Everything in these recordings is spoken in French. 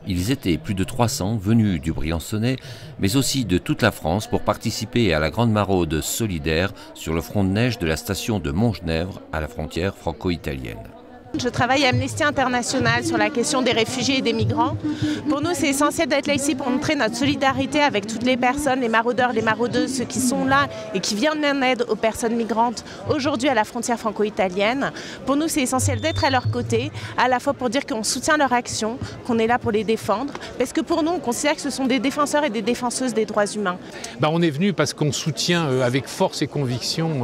Ils étaient plus de 300 venus du Briançonnais, mais aussi de toute la France pour participer à la grande maraude solidaire sur le front de neige de la station de Montgenèvre à la frontière franco-italienne. Je travaille à Amnesty International sur la question des réfugiés et des migrants. Pour nous, c'est essentiel d'être là ici pour montrer notre solidarité avec toutes les personnes, les maraudeurs, les maraudeuses, ceux qui sont là et qui viennent en aide aux personnes migrantes aujourd'hui à la frontière franco-italienne. Pour nous, c'est essentiel d'être à leur côté, à la fois pour dire qu'on soutient leur action, qu'on est là pour les défendre, parce que pour nous, on considère que ce sont des défenseurs et des défenseuses des droits humains. On est venu parce qu'on soutient avec force et conviction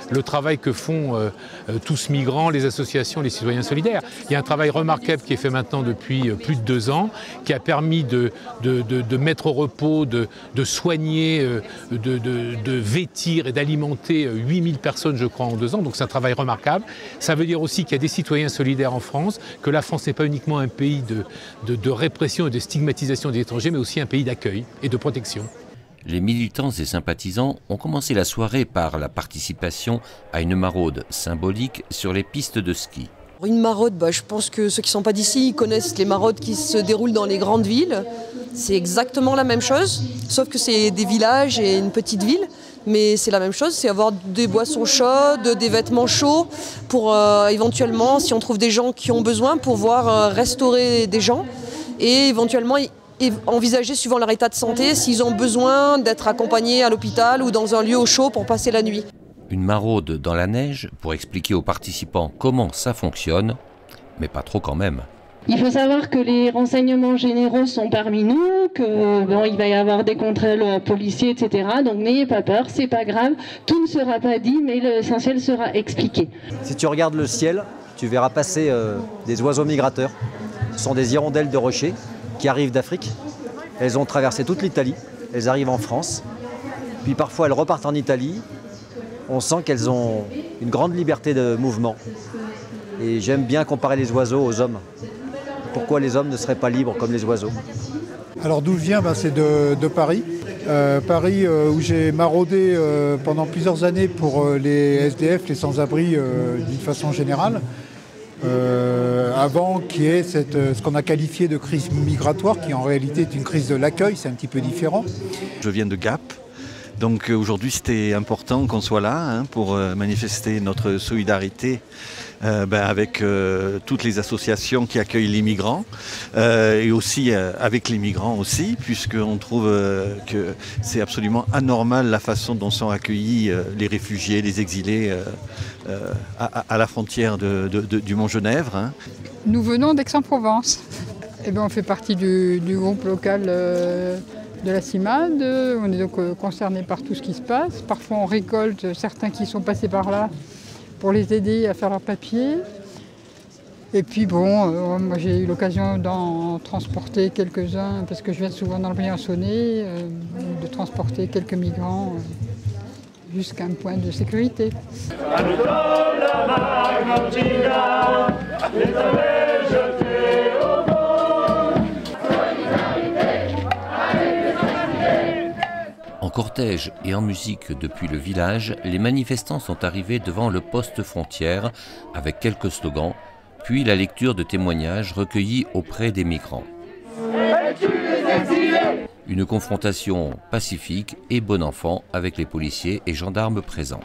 le travail que font tous migrants, les associations, les citoyens solidaires. Il y a un travail remarquable qui est fait maintenant depuis plus de 2 ans, qui a permis de mettre au repos, de soigner, de vêtir et d'alimenter 8000 personnes, je crois, en 2 ans. Donc c'est un travail remarquable. Ça veut dire aussi qu'il y a des citoyens solidaires en France, que la France n'est pas uniquement un pays de répression et de stigmatisation des étrangers, mais aussi un pays d'accueil et de protection. Les militants et sympathisants ont commencé la soirée par la participation à une maraude symbolique sur les pistes de ski. Une maraude, je pense que ceux qui ne sont pas d'ici connaissent les maraudes qui se déroulent dans les grandes villes. C'est exactement la même chose, sauf que c'est des villages et une petite ville. Mais c'est la même chose, c'est avoir des boissons chaudes, des vêtements chauds pour éventuellement, si on trouve des gens qui ont besoin, pouvoir restaurer des gens et éventuellement envisager, suivant leur état de santé, s'ils ont besoin d'être accompagnés à l'hôpital ou dans un lieu au chaud pour passer la nuit. Une maraude dans la neige pour expliquer aux participants comment ça fonctionne, mais pas trop quand même. Il faut savoir que les renseignements généraux sont parmi nous, il va y avoir des contrôles policiers, etc. Donc n'ayez pas peur, c'est pas grave, tout ne sera pas dit, mais l'essentiel sera expliqué. Si tu regardes le ciel, tu verras passer des oiseaux migrateurs. Ce sont des hirondelles de rocher qui arrivent d'Afrique. Elles ont traversé toute l'Italie, elles arrivent en France, puis parfois elles repartent en Italie. On sent qu'elles ont une grande liberté de mouvement. Et j'aime bien comparer les oiseaux aux hommes. Pourquoi les hommes ne seraient pas libres comme les oiseaux? Alors d'où je viens, c'est de Paris. Paris où j'ai maraudé pendant plusieurs années pour les SDF, les sans-abri d'une façon générale. Avant qu'il y ait ce qu'on a qualifié de crise migratoire, qui en réalité est une crise de l'accueil, c'est un petit peu différent. Je viens de Gap. Donc aujourd'hui c'était important qu'on soit là pour manifester notre solidarité avec toutes les associations qui accueillent les migrants et aussi avec les migrants aussi, puisqu'on trouve que c'est absolument anormal la façon dont sont accueillis les réfugiés, les exilés à la frontière du Montgenèvre. Nous venons d'Aix-en-Provence. On fait partie du groupe local de la CIMAD. On est donc concernés par tout ce qui se passe. Parfois on récolte certains qui sont passés par là pour les aider à faire leurs papiers. Et puis moi j'ai eu l'occasion d'en transporter quelques-uns, parce que je viens souvent dans le Briançonnais, de transporter quelques migrants jusqu'à un point de sécurité. En cortège et en musique depuis le village, les manifestants sont arrivés devant le poste frontière avec quelques slogans, puis la lecture de témoignages recueillis auprès des migrants. Une confrontation pacifique et bon enfant avec les policiers et gendarmes présents.